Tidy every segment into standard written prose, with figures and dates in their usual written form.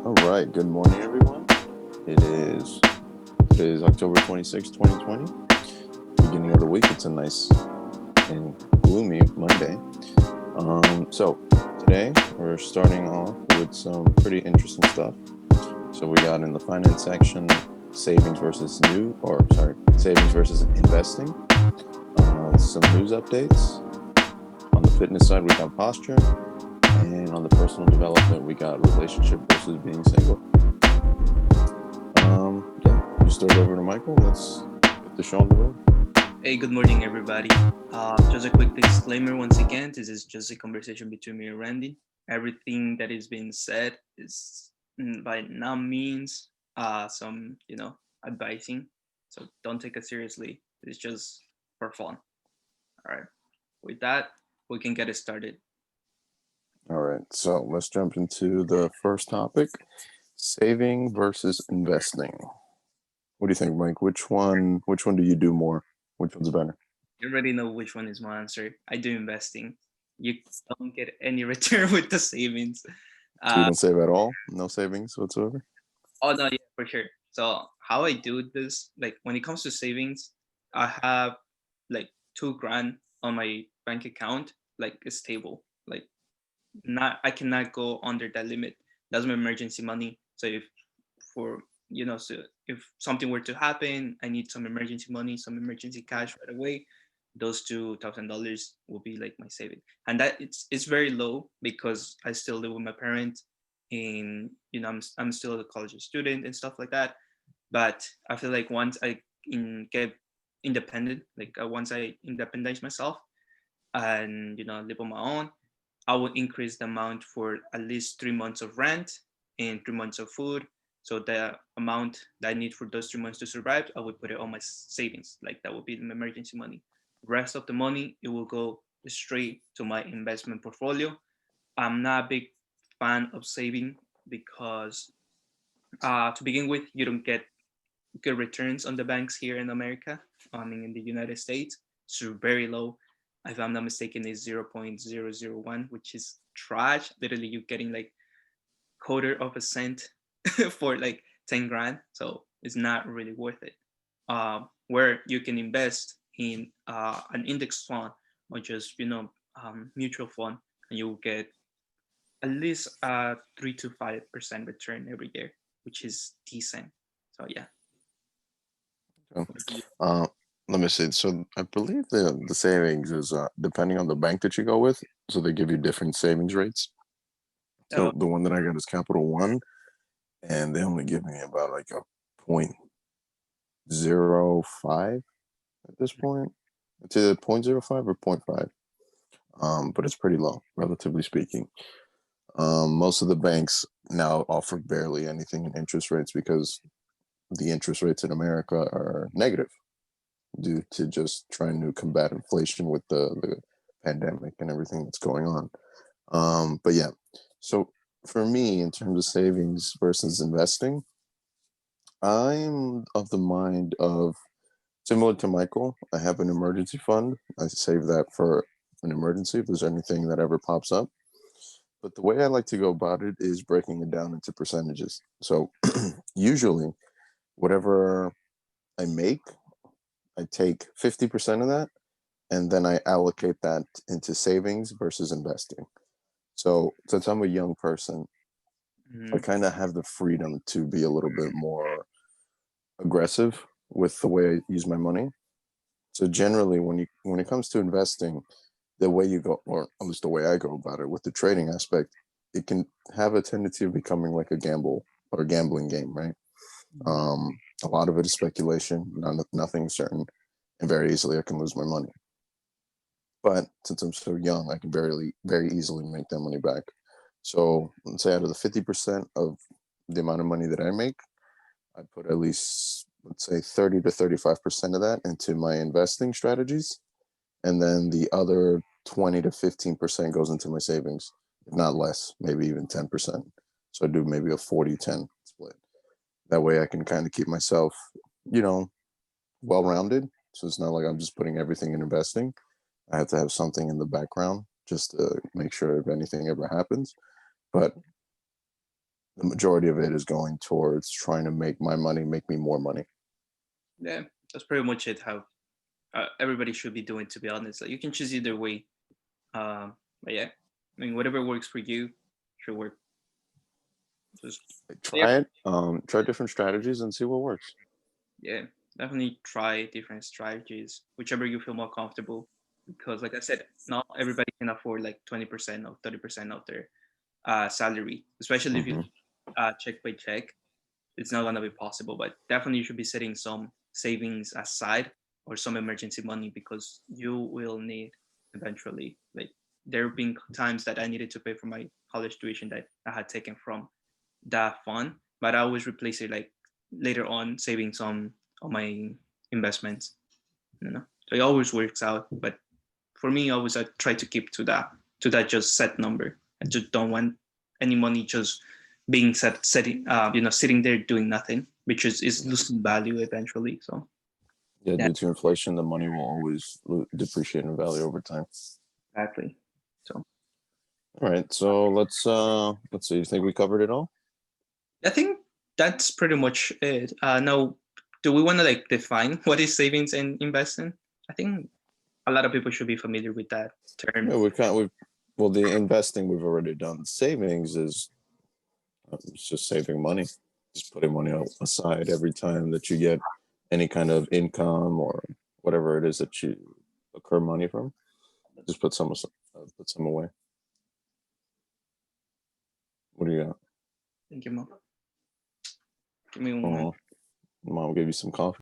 All right. Good morning, everyone. It is Today is October 26th, 2020. Beginning of the week. It's a nice and gloomy Monday. So today we're starting off with some pretty interesting stuff. So we got in the finance section savings versus investing. Some news updates. On the fitness side, we got posture. And on the personal development, we got relationship versus being single. Yeah, you start over to Michael. Let's get the show on the road. Hey, good morning, everybody. Just a quick disclaimer once again, this is just a conversation between me and Randy. Everything that is being said is by no means some, advising. So don't take it seriously. It's just for fun. All right. With that, we can get it started. All right, so let's jump into the first topic: saving versus investing. What do you think, Mike? Which one do you do more? Which one's better? You already know which one is my answer. I do investing. You don't get any return with the savings. So you Uh, don't save at all? No savings whatsoever? Oh no, yeah, for sure. So how I do this, like when it comes to savings, I have like 2 grand on my bank account, like it's stable. Like not I cannot go under that limit. That's my emergency money. So if for so if something were to happen, I need some emergency money, some emergency cash right away. Those $2,000 will be like my saving, and that it's very low because I still live with my parents, and I'm still a college student and stuff like that. But I feel like once I get independent, like once I independize myself and live on my own, I will increase the amount for at least 3 months of rent and 3 months of food. So the amount that I need for those 3 months to survive, I would put it on my savings. Like that would be the emergency money. Rest of the money, it will go straight to my investment portfolio. I'm not a big fan of saving because to begin with, you don't get good returns on the banks here in America. I mean, in the United States, so very low. If I'm not mistaken, is 0.001, which is trash. Literally, you're getting like quarter of a cent for like 10 grand. So it's not really worth it. Where you can invest in an index fund or just, mutual fund, and you'll get at least 3 to 5% return every year, which is decent. So yeah. Okay. Uh, Let me see. So I believe the savings is depending on the bank that you go with. So they give you different savings rates. Oh, So the one that I got is Capital One, and they only give me about like a 0.05 at this point. It's either 0.05 or zero point 0.5. But it's pretty low, relatively speaking. Most of the banks now offer barely anything in interest rates because the interest rates in America are negative due to just trying to combat inflation with the pandemic and everything that's going on. But yeah, so for me, in terms of savings versus investing, I'm of the mind of similar to Michael. I have an emergency fund. I save that for an emergency if there's anything that ever pops up. But the way I like to go about it is breaking it down into percentages. So usually, whatever I make, I take 50% of that and then I allocate that into savings versus investing. So since I'm a young person, I mhm. kind of have the freedom to be a little bit more aggressive with the way I use my money. So generally, when it comes to investing, the way you go, or at least the way I go about it with the trading aspect, it can have a tendency of becoming like a gamble or a gambling game, right? A lot of it is speculation, nothing certain, and very easily I can lose my money. But since I'm so young, I can very easily make that money back. So let's say out of the 50% of the amount of money that I make, I put at least, let's say, 30 to 35% of that into my investing strategies. And then the other 20 to 15% goes into my savings, if not less, maybe even 10%. So I do maybe a 40-10 split. That way I can kind of keep myself, you know, well rounded. So it's not like I'm just putting everything in investing. I have to have something in the background just to make sure if anything ever happens. But the majority of it is going towards trying to make my money make me more money. Yeah, that's pretty much it. How everybody should be doing, to be honest. Like, you can choose either way. But yeah, I mean, whatever works for you should work. Just yeah, Try it, try different strategies and see what works. yeah, definitely try different strategies, whichever you feel more comfortable. Because, like I said, not everybody can afford like 20% or 30% of their salary, especially if you Hmm. check by check. It's not gonna be possible, but definitely you should be setting some savings aside or some emergency money because you will need eventually. Like, there have been times that I needed to pay for my college tuition that I had taken from that fund, but I always replace it like later on, saving some of my investments. So it always works out. But for me, always I try to keep to that just set number. I just don't want any money just being sitting there doing nothing, which is losing value eventually. So Yeah, yeah, due to inflation, the money will always depreciate in value over time. exactly. So All right, so let's see. You think we covered it all? I think that's pretty much it. Now, do we want to like define what is savings and investing? I think a lot of people should be familiar with that term. Yeah, we well, the investing we've already done. Savings is it's just saving money, just putting money aside every time that you get any kind of income or whatever it is that you occur money from. Just put some away. What do you got? Thank you, Mom. Give me one moment. Oh, mom gave you some coffee.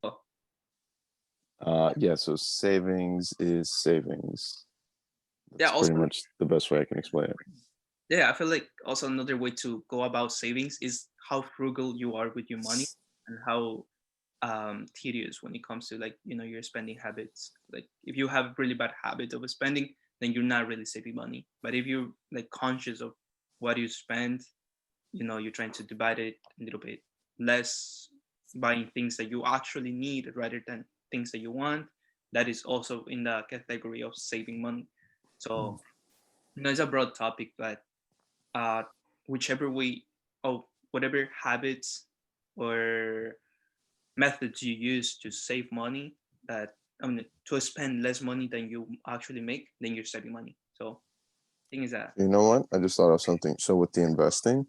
Oh, Yeah. So savings is savings. yeah. That's pretty Also, much the best way I can explain it. yeah, I feel like also another way to go about savings is how frugal you are with your money and how tedious when it comes to like your spending habits. Like, if you have really bad habit of spending, then you're not really saving money. But if you're like conscious of what you spend, you're trying to divide it a little bit less, buying things that you actually need rather than things that you want. That is also in the category of saving money. So it's a broad topic, but uh, whichever way, oh, whatever habits or methods you use to save money, that I mean to spend less money than you actually make, then you're saving money. So thing is that You know what? I just thought of something. So with the investing,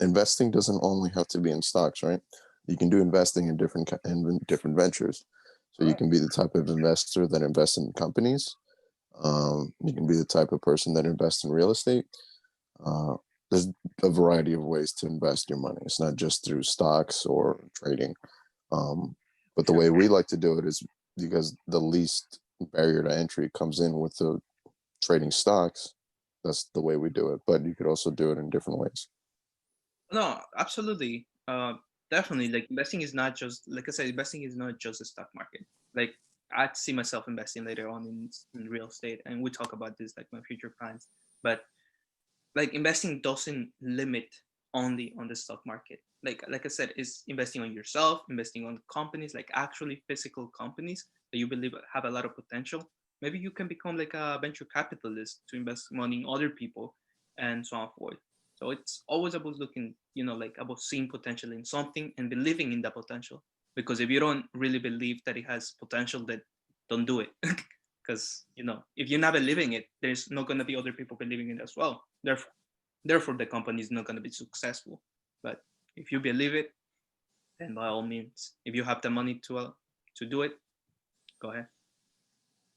investing doesn't only have to be in stocks, right? You can do investing in in different ventures. So you correct. can be the type of investor that invests in companies. You can be the type of person that invests in real estate. Uh, there's a variety of ways to invest your money. It's not just through stocks or trading. But the True. way we like to do it is because the least barrier to entry comes in with the trading stocks. That's the way we do it. But you could also do it in different ways. No, absolutely. Definitely. Like, investing is not just, like I said, investing is not just the stock market. Like, I see myself investing later on in real estate, and we talk about this like my future plans. But like, investing doesn't limit only on the stock market. Like I said, is investing on yourself, investing on companies, like actually physical companies that you believe have a lot of potential. Maybe you can become like a venture capitalist to invest money in other people and so on forth. So it's always about looking, like about seeing potential in something and believing in the potential. Because if you don't really believe that it has potential, then don't do it. Because if you're not believing it, there's not going to be other people believing it as well. Therefore the company is not going to be successful. But if you believe it, then by all means, if you have the money to do it, go ahead.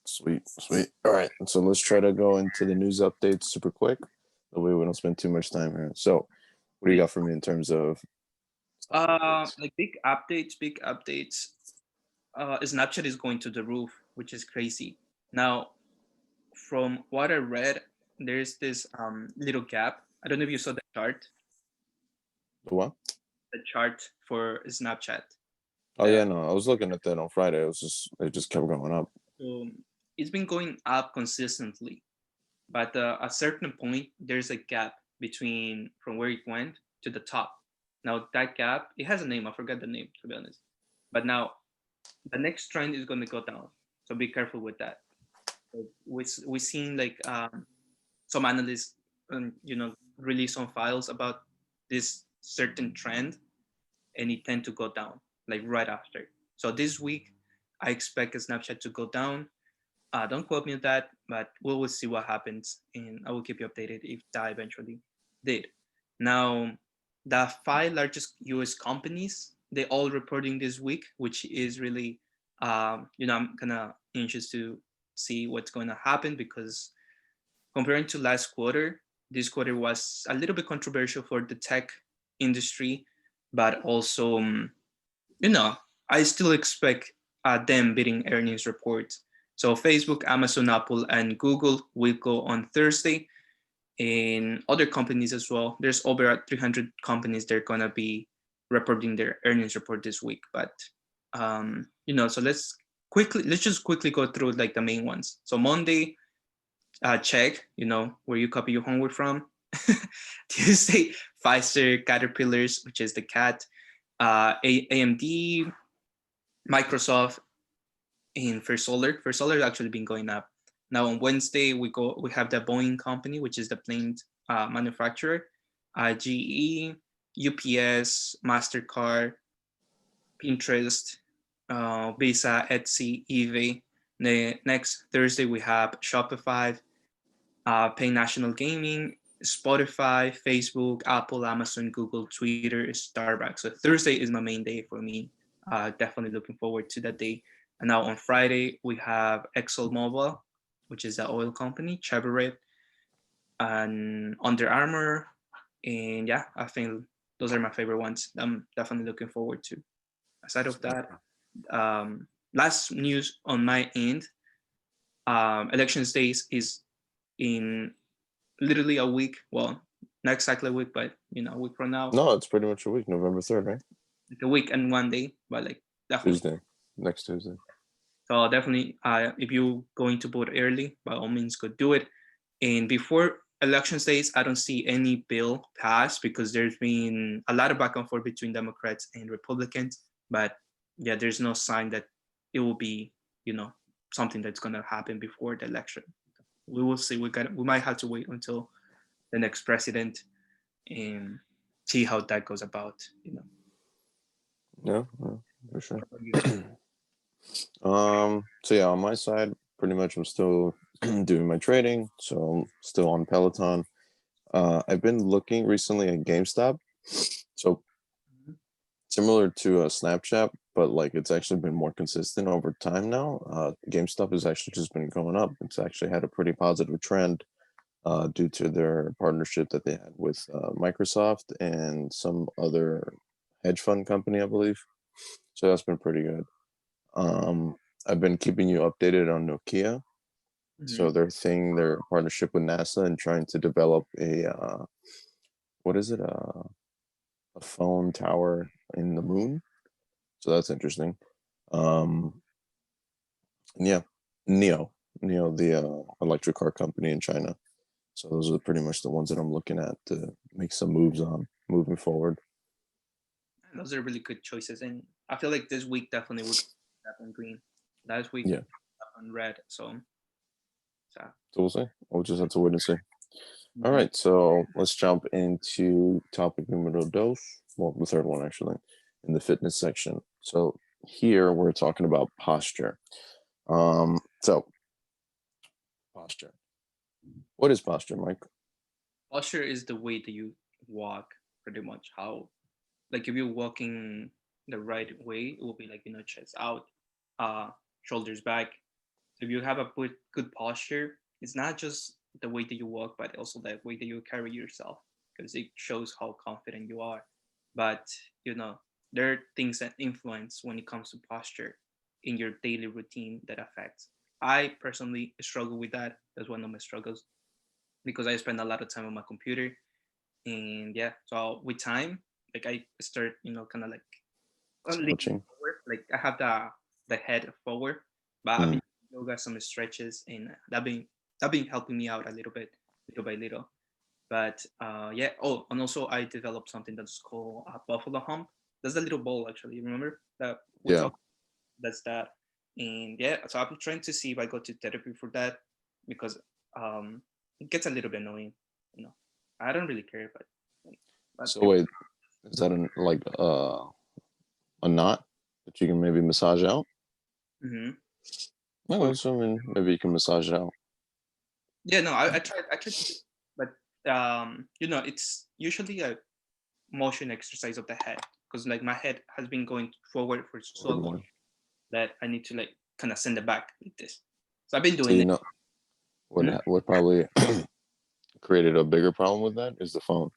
Sweet, sweet. All right. So let's try to go into the news updates super quick. That way we don't spend too much time here. So what do you Please. got for me in terms of stock updates? Like big updates. Snapchat is going to the roof, which is crazy. Now, from what I read, there's this little gap. I don't know if you saw The what? the chart for Snapchat. Oh Uh, yeah, no. I was looking at that on Friday. It just kept going up. so it's been going up consistently, but at a certain point, there's a gap between from where it went to the top. Now that gap, it has a name. I forgot the name, to be honest. But now the next trend is going to go down. So be careful with that. We seen like some analysts, release some files about this certain trend, and it tend to go down like right after. So this week, I expect Snapchat to go down. Don't quote me on that, but we will see what happens, and I will keep you updated if that eventually did. Now, the five largest U.S. companies, they all reporting this week, which is really, I'm kind of anxious to see what's going to happen because comparing to last quarter, this quarter was a little bit controversial for the tech industry, but also, you know, I still expect them beating earnings reports. So Facebook, Amazon, Apple, and Google will go on Thursday, and other companies as well. There's over 300 companies that are gonna be reporting their earnings report this week. But so let's just quickly go through like the main ones. So Monday, check, where you copy your homework from. Tuesday, Pfizer, Caterpillars, which is the cat, AMD, Microsoft, and First Solar. First Solar has actually been going up. Now on Wednesday, we have the Boeing company, which is the plane manufacturer, GE, UPS, Mastercard, Pinterest, Visa, Etsy, eBay. Next Thursday, we have Shopify, Pay National Gaming, Spotify, Facebook, Apple, Amazon, Google, Twitter, Starbucks. So Thursday is my main day for me. Definitely looking forward to that day. And now on Friday, we have ExxonMobil, which is the oil company, Chevrolet, and Under Armour. And yeah, I think those are my favorite ones. I'm definitely looking forward to. Aside of that, last news on my end, elections days is in literally a week. Well, not exactly a week, but a week from now. No, it's pretty much a week, November 3rd, right? Like a week and one day, but like definitely. Tuesday, next Tuesday. So definitely, if you're going to vote early, by all means, go do it. And before election days, I don't see any bill pass because there's been a lot of back and forth between Democrats and Republicans. But yeah, there's no sign that it will be, something that's going to happen before the election. We will see. We might have to wait until the next president and see how that goes about. Yeah, for sure. So yeah, on my side, pretty much I'm still doing my trading, so I'm still on Peloton. I've been looking recently at GameStop, so similar to a Snapchat, but like it's actually been more consistent over time now. GameStop has actually just been going up. It's actually had a pretty positive trend due to their partnership that they had with Microsoft and some other hedge fund company, I believe. So that's been pretty good. I've been keeping you updated on Nokia. So their partnership with NASA and trying to develop a what is it? A phone tower in the moon. So that's interesting. And yeah, Neo, the electric car company in China. So those are pretty much the ones that I'm looking at to make some moves on moving forward. Those are really good choices, and I feel like this week definitely would up on green. Last week, Yeah. up on red. So we'll see. We'll just have to wait and see. All right, so let's jump into topic numero dos. Well, the third one actually, in the fitness section. So here we're talking about posture. So posture. What is posture, Mike? Posture is the way that you walk, pretty much. How, like, if you're walking the right way, it will be like chest out, shoulders back. So if you have a good posture, it's not just the way that you walk, but also the way that you carry yourself, because it shows how confident you are. But there are things that influence when it comes to posture in your daily routine that affects. I personally struggle with that. That's one of my struggles because I spend a lot of time on my computer, and yeah, so with time, like I start, kind of like leaning Slouching. forward. Like I have the head forward, but I've been doing yoga, some stretches, and that been helping me out a little by little. But yeah. Oh, and also I developed something that's called a buffalo hump. That's a little ball actually. You remember that we Yeah. talked? That's that. And yeah, so I'm trying to see if I go to therapy for that because it gets a little bit annoying. I don't really care, but So wait, Is that like a knot that you can maybe massage out? Hmm. No, so I mean, maybe you can massage it out. Yeah, no, I tried to do, but it's usually a motion exercise of the head because like my head has been going forward for so Or long more. that I need to like kind of send it back like this. So I've been So doing you it. know Mhm. what probably created a bigger problem with that is the phone.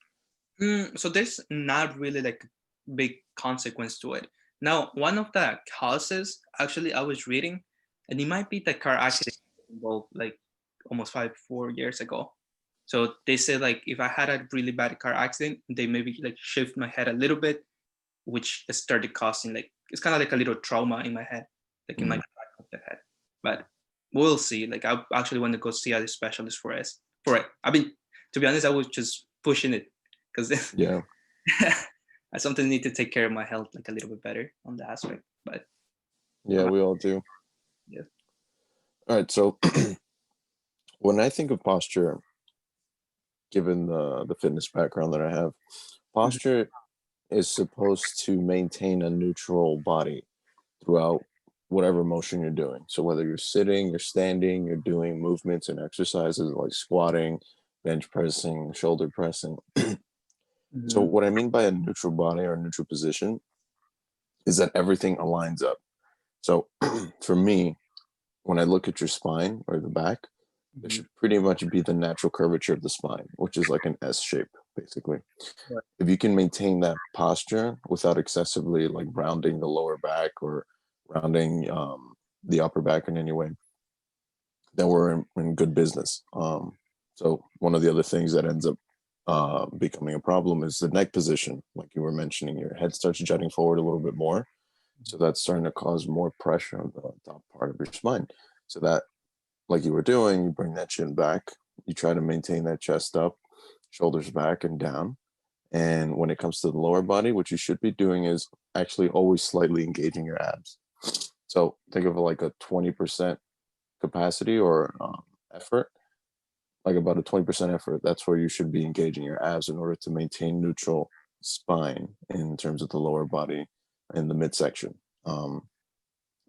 So there's not really like big consequence to it. Now, one of the causes actually I was reading, and it might be the car accident involved like almost 4 years ago. So they said like if I had a really bad car accident, they maybe like shift my head a little bit, which started causing like it's kind of like a little trauma in my head, like in my Mm, back of the head. But we'll see. Like I actually want to go see a specialist for us for it. I mean, to be honest, I was just pushing it because yeah, I sometimes need to take care of my health like a little bit better on that aspect. But yeah, I'm we all do. yeah. All right, so when I think of posture, given the fitness background that I have, Mhm. posture is supposed to maintain a neutral body throughout whatever motion you're doing. So whether you're sitting, you're standing, you're doing movements and exercises like squatting, bench pressing, shoulder pressing. So Mhm. what I mean by a neutral body or a neutral position is that everything aligns up. So for me, when I look at your spine or the back, it Mhm. should pretty much be the natural curvature of the spine, which is like an S shape, basically. Right. If you can maintain that posture without excessively like rounding the lower back or rounding the upper back in any way, then we're in good business. So one of the other things that ends up becoming a problem is the neck position. Like you were mentioning, your head starts jutting forward a little bit more. So that's starting to cause more pressure on the top part of your spine. So that, like you were doing, you bring that chin back, you try to maintain that chest up, shoulders back and down. And when it comes to the lower body, what you should be doing is actually always slightly engaging your abs. So think of it like a 20% capacity or effort, like about a 20% effort. That's where you should be engaging your abs in order to maintain neutral spine in terms of the lower body and the midsection. Um,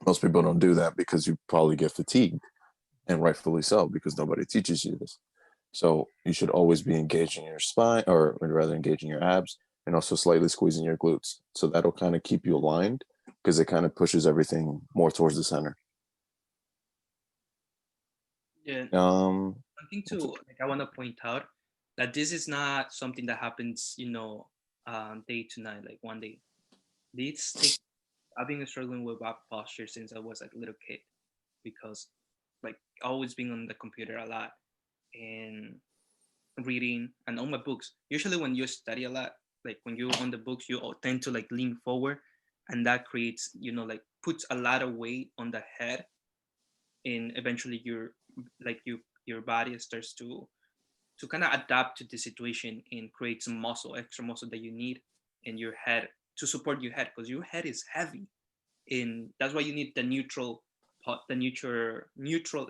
Most people don't do that because you probably get fatigued, and rightfully so, because nobody teaches you this. So you should always be engaging your spine, or rather engaging your abs, and also slightly squeezing your glutes. So that'll kind of keep you aligned because it kind of pushes everything more towards the center. Yeah. Um, One thing to like I want to point out that this is not something that happens, day to night, like one day. This take I've been struggling with back posture since I was like a little kid because like always being on the computer a lot and reading and on my books. Usually when you study a lot, like when you're on the books, you all tend to like lean forward and that creates, like puts a lot of weight on the head and eventually your body starts to kind of adapt to the situation and create some muscle, extra muscle that you need in your head to support your head because your head is heavy and that's why you need the neutral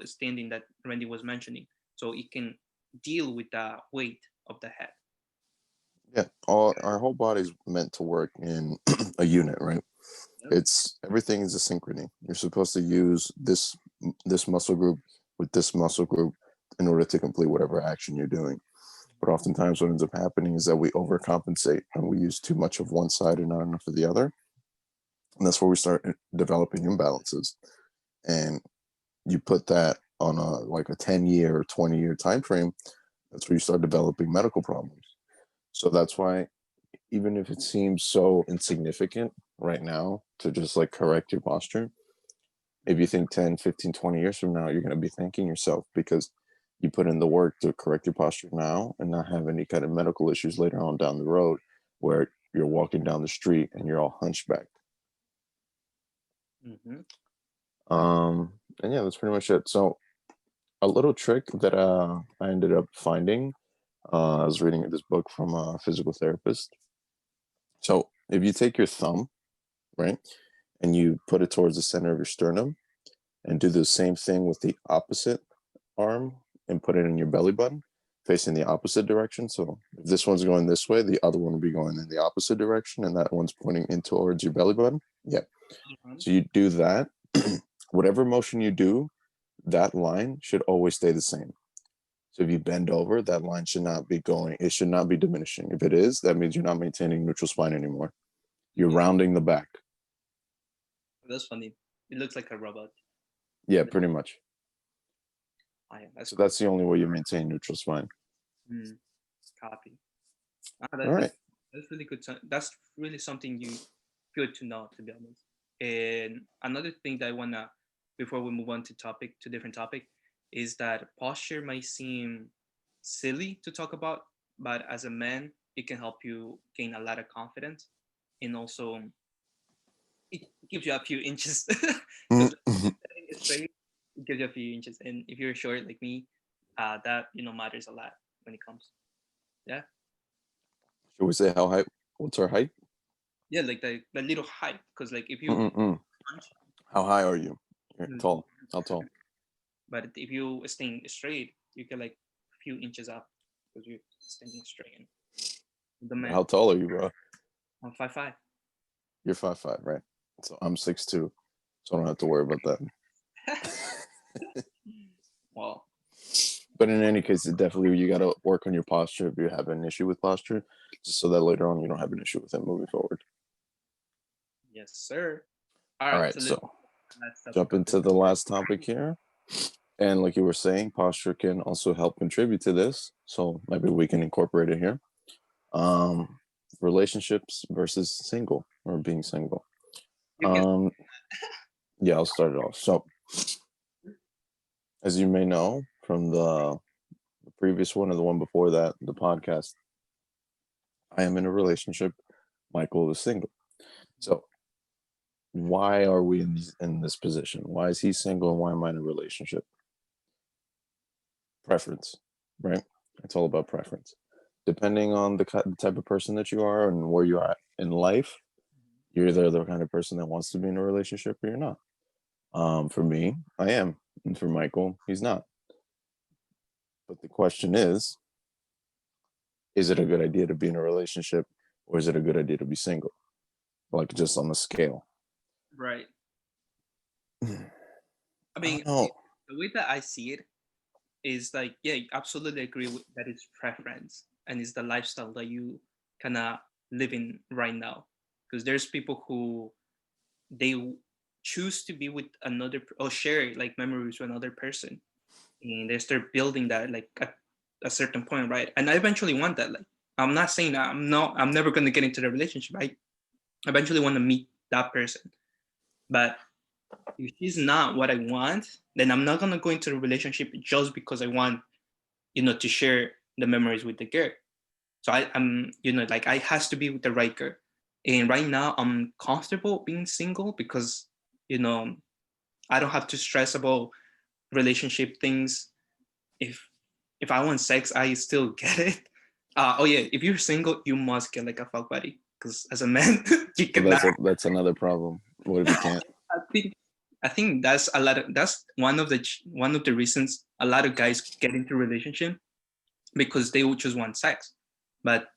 standing that Randy was mentioning so it can deal with the weight of the head. yeah, all our whole body's meant to work in a unit, right? Yep. It's everything is a synchrony. You're supposed to use this muscle group with this muscle group in order to complete whatever action you're doing. But oftentimes, what ends up happening is that we overcompensate and we use too much of one side and not enough of the other, and that's where we start developing imbalances. And you put that on a like a 10-year or 20-year time frame, that's where you start developing medical problems. So that's why, even if it seems so insignificant right now to just like correct your posture, if you think 10, 15, 20 years from now, you're going to be thanking yourself because you put in the work to correct your posture now and not have any kind of medical issues later on down the road where you're walking down the street and you're all hunchbacked. Mm-hmm. And yeah, that's pretty much it. So a little trick that I ended up finding, I was reading this book from a physical therapist. So if you take your thumb, right, and you put it towards the center of your sternum and do the same thing with the opposite arm and put it in your belly button, facing the opposite direction. So if this one's going this way, the other one will be going in the opposite direction, and that one's pointing in towards your belly button. Yeah. Mhm. So you do that. Whatever motion you do, that line should always stay the same. So if you bend over, that line should not be going, it should not be diminishing. If it is, that means you're not maintaining neutral spine anymore. You're Yeah, rounding the back. that's funny. It looks like a robot. Yeah, pretty much. Oh, yeah, that's So cool. that's the only way you maintain neutral spine. Mm, copy. All right. That's really good. That's really something you good to know, to be honest. And another thing that I wanna, before we move on to different topic, is that posture might seem silly to talk about, but as a man, it can help you gain a lot of confidence, and also it gives you a few inches because it's straight. It gives you a few inches, and if you're short like me, that matters a lot when it comes. Yeah, Should we say how high? What's our height? yeah, like the little height, because like if you Mm-mm-mm. punch, How high are you? You're mm, tall. How tall? but if you staying straight, you get like a few inches up because you're standing straight. And the man, How tall are you, bro? I'm 5'5". You're 5'5", right? So I'm 6'2", so I don't have to worry about that. Well, But in any case, it definitely you got to work on your posture if you have an issue with posture, just so that later on you don't have an issue with it moving forward. yes, sir. All All right, right, so so let's jump into the last topic here. And like you were saying, posture can also help contribute to this. So maybe we can incorporate it here. Um, Relationships versus single or being single. You can. Yeah, I'll start it off. So as you may know from the previous one or the one before that, the podcast, I am in a relationship. Michael is single. So why are we in this position? Why is he single and why am I in a relationship? Preference, right? It's all about preference. Depending on the type of person that you are and where you are in life, you're either the kind of person that wants to be in a relationship or you're not. For me, I am, and for Michael, he's not. But the question is it a good idea to be in a relationship or is it a good idea to be single? Like just on the scale. Right. I I mean, don't know. the way that I see it is like, yeah, absolutely agree with that. It's preference and it's the lifestyle that you kind of living right now. Because there's people who they choose to be with another or share like memories with another person, and they start building that like at a certain point, right? And I eventually want that. Like, I'm not saying that I'm never gonna get into the relationship. I eventually want to meet that person, but if she's not what I want, then I'm not gonna go into a relationship just because I want, to share the memories with the girl. So I'm, like I has to be with the right girl. And right now I'm comfortable being single because, you know, I don't have to stress about relationship things. If if I want sex, I still get it. Oh yeah, if you're single, you must get like a fuck buddy. Because as a man, you But cannot. that's another problem. What if you can't? I think I think that's a lot of that's one of the reasons a lot of guys get into relationship because they would just want sex. But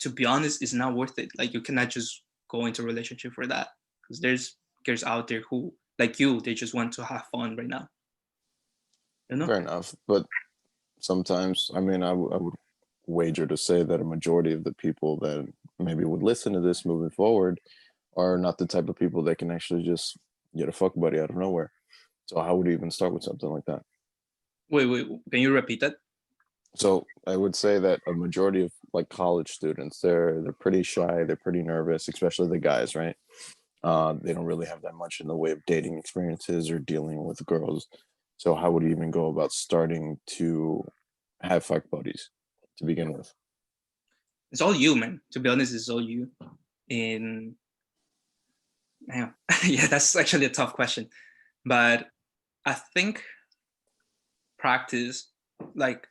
to be honest, it's not worth it. Like you cannot just go into a relationship for that because there's girls out there who like you, they just want to have fun right now. You know? Fair enough. But sometimes, I mean, I would wager to say that a majority of the people that maybe would listen to this moving forward are not the type of people that can actually just get a fuck buddy out of nowhere. So how would you even start with something like that? Wait, can you repeat that? So I would say that a majority of like college students, they're pretty shy, they're pretty nervous, especially the guys, right? They don't really have that much in the way of dating experiences or dealing with girls. So how would you even go about starting to have fuck buddies to begin with? It's all you, man. To be honest, it's all you. And man, yeah, that's actually a tough question. But I think practice, like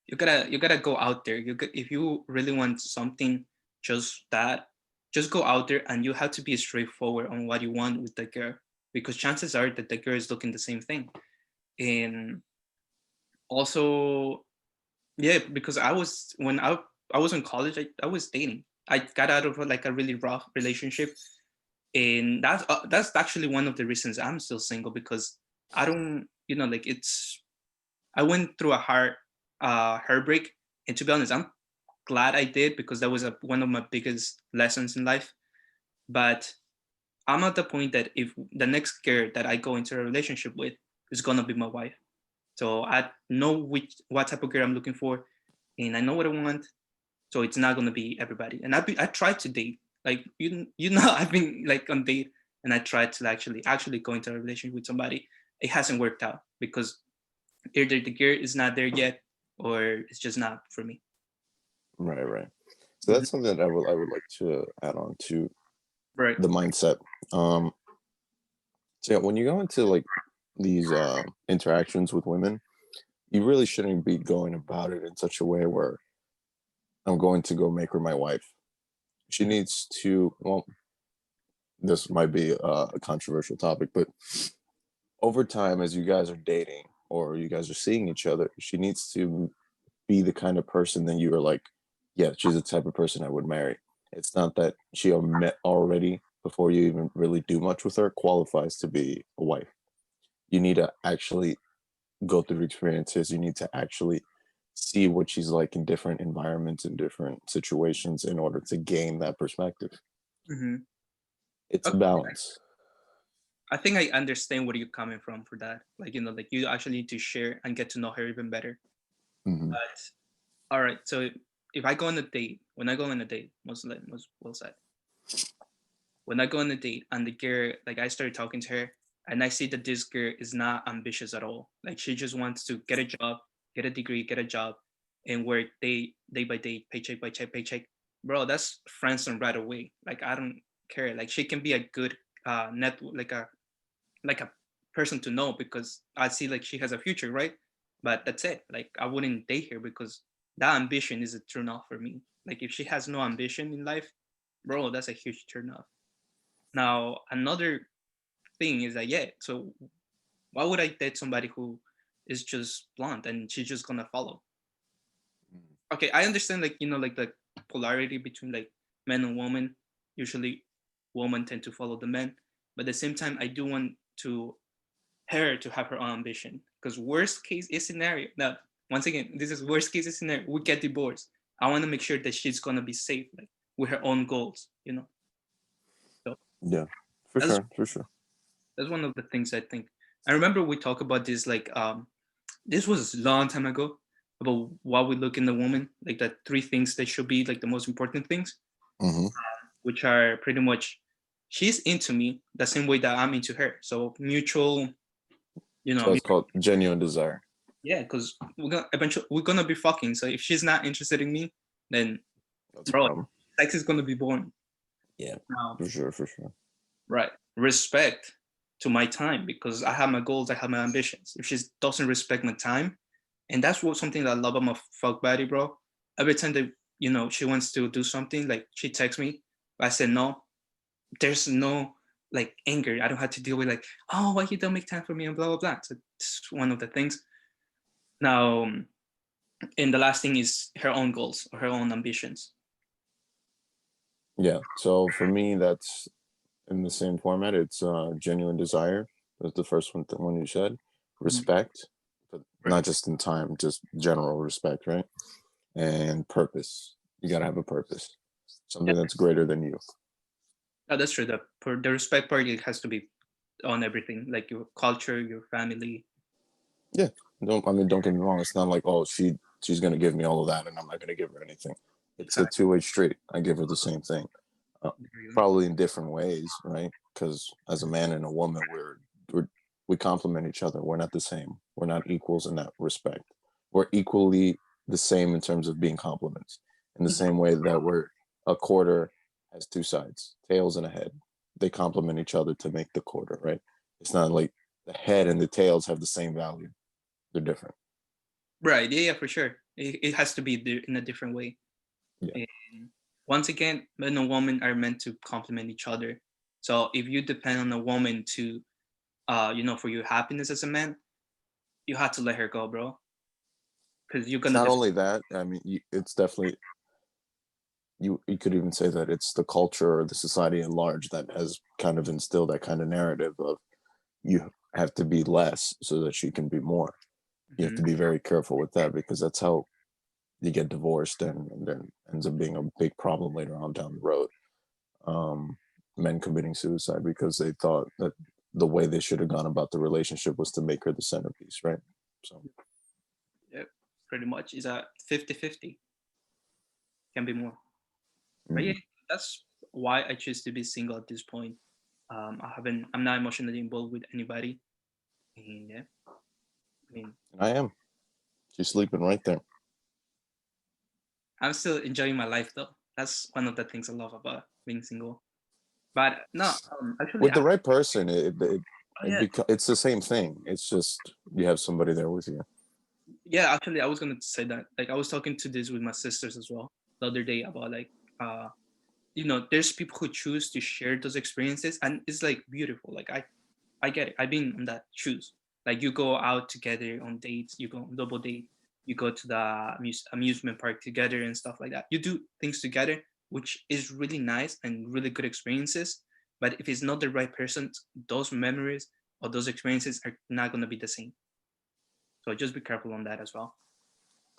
you gotta go out there. If you really want something, just go out there, and you have to be straightforward on what you want with the girl, because chances are that the girl is looking the same thing. And also, Yeah, because I was in college, I was dating. I got out of like a really rough relationship, and that's actually one of the reasons I'm still single because I don't, like it's I went through a hard heartbreak, and to be honest, I'm glad I did because that was one of my biggest lessons in life. But I'm at the point that if the next girl that I go into a relationship with is gonna be my wife, so I know what type of girl I'm looking for, and I know what I want. So it's not gonna be everybody. And I tried to date, like I've been like on date, and I tried to actually go into a relationship with somebody. It hasn't worked out because either the girl is not there yet, or it's just not for me. Right, right. So Mhm. that's something that I would like to add on to Right. the mindset. Um, so yeah, when you go into like these interactions with women, you really shouldn't be going about it in such a way where I'm going to go make her my wife. She needs to, well, this might be a controversial topic, but over time, as you guys are dating or you guys are seeing each other, she needs to be the kind of person that you are like, yeah, she's the type of person I would marry. It's not that she met already before you even really do much with her qualifies to be a wife. You need to actually go through experiences. You need to actually see what she's like in different environments and different situations in order to gain that perspective. Hmm. It's a Okay. balance. I think I understand where you're coming from for that. Like like you actually need to share and get to know her even better. Hmm. But all right, so if I go on a date, when I go on a date, most well said. When I go on a date and the girl, like I started talking to her, and I see that this girl is not ambitious at all. Like she just wants to get a job, get a degree, get a job, and work day by day, paycheck by check, paycheck. Bro, that's friends on right away. Like I don't care. Like she can be a good net like a person to know because I see like she has a future, right? But that's it. Like I wouldn't date her because that ambition is a turn off for me. Like if she has no ambition in life, bro, that's a huge turn off. Now another thing is that yeah, so why would I date somebody who is just blunt and she's just gonna follow? Okay, I understand like like the polarity between like men and women. Usually women tend to follow the men, but at the same time I do want to her to have her own ambition. Because worst case is scenario. Now, once again, this is worst case scenario. We get divorced. I want to make sure that she's gonna be safe, like with her own goals. So Yeah, for that's sure, for sure. that's one of the things I think. I remember we talked about this like this was a long time ago about what we look in the woman, like the three things that should be like the most important things, Hmm. which are pretty much she's into me the same way that I'm into her. So mutual, you know, So it's called genuine desire. yeah, because we're gonna be fucking. So if she's not interested in me, then That's a bro, problem. sex is gonna be boring. Yeah, Now, for sure, for sure. right? Respect to my time because I have my goals, I have my ambitions. If she doesn't respect my time, and that's what something that I love about my fuck buddy, bro. Every time that she wants to do something, like she texts me, I said no. There's no like anger. I don't have to deal with like, oh, why you don't make time for me and blah blah blah. So it's one of the things. Now, and the last thing is her own goals or her own ambitions. Yeah. So for me, that's in the same format. It's genuine desire. That's the first one you said. Mhm. Respect, but Right. not just in time, just general respect, right? And purpose. You gotta have a purpose, Yeah, something that's greater than you. no, that's true. The respect part it has to be on everything, like your culture, your family. Yeah. Don't get me wrong. It's not like, oh, she's gonna give me all of that, and I'm not gonna give her anything. It's a Exactly. two-way street. I give her the same thing, uh, probably in different ways, right? Because as a man and a woman, we complement each other. We're not the same. We're not equals in that respect. We're equally the same in terms of being complements. In the same way that we're a quarter has two sides, tails and a head. They complement each other to make the quarter, right? It's not like the head and the tails have the same value. They're different. Right. Yeah, yeah, for sure. It has to be in a different way. Yeah. And once again, men and women are meant to complement each other. So if you depend on a woman to, for your happiness as a man, you have to let her go, bro. because you're It's gonna not just only that. I mean, it's definitely you could even say that it's the culture or the society at large that has kind of instilled that kind of narrative of you have to be less so that she can be more. You have Mhm. to be very careful with that because that's how you get divorced and then ends up being a big problem later on down the road. Men committing suicide because they thought that the way they should have gone about the relationship was to make her the centerpiece, right? So Yeah, pretty much. It's a 50-50. Can be more. But yeah, mhm. that's why I choose to be single at this point. I'm not emotionally involved with anybody. And yeah, I mean, I am. She's sleeping right there. I'm still enjoying my life though. That's one of the things I love about being single. But no, actually, With the right person, oh yeah, it's the same thing. It's just you have somebody there with you. yeah. Actually, I was gonna say that. Like, I was talking to this with my sisters as well the other day about like, there's people who choose to share those experiences, and it's like beautiful. Like, I get it. I've been on that shoes. Like, you go out together on dates, you go on double date, you go to the amusement park together and stuff like that. You do things together, which is really nice and really good experiences. But if it's not the right person, those memories or those experiences are not going to be the same. So just be careful on that as well.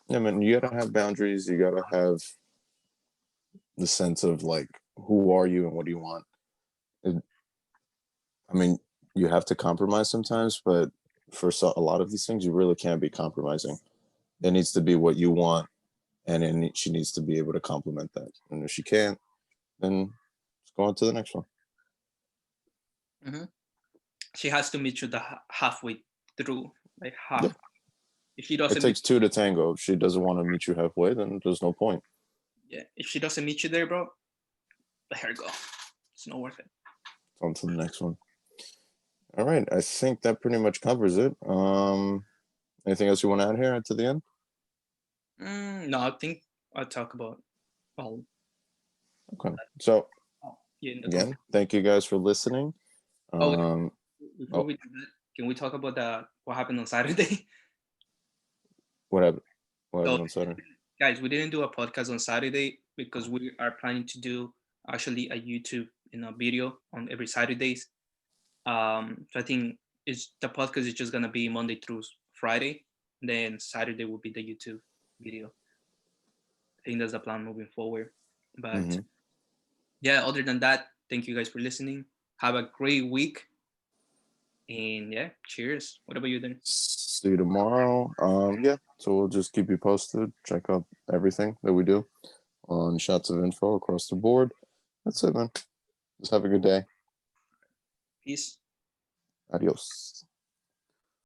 I mean, you gotta have boundaries. You gotta have the sense of like, who are you and what do you want? It, I mean, you have to compromise sometimes, but for a lot of these things, you really can't be compromising. It needs to be what you want, and she needs to be able to complement that. And if she can't, then let's go on to the next one. Hmm. She has to meet you the halfway through, like Yeah, half. If she it doesn't meet, takes two to tango. If she doesn't want to meet you halfway, then there's no point. yeah, if she doesn't meet you there, bro, let her go. It's not worth it. On to the next one. All right, I think that pretty much covers it. Anything else you want to add here to the end? No, I think I'll talk about all. Okay. So Oh, yeah, in the again, content. thank you guys for listening. Oh, Um, before oh, we do that, can we talk about what happened on Saturday? what happened? What So, happened on Saturday? guys, we didn't do a podcast on Saturday because we are planning to do actually a YouTube video on every Saturdays. So I think it's the podcast is just gonna be Monday through Friday, then Saturday will be the YouTube video. I think that's the plan moving forward. But Mm-hmm. yeah, other than that, thank you guys for listening. Have a great week. And yeah, cheers. What about you then? See you tomorrow. Yeah. So we'll just keep you posted. Check out everything that we do on Shots of Info across the board. That's it, man. Just have a good day. Peace. Adios.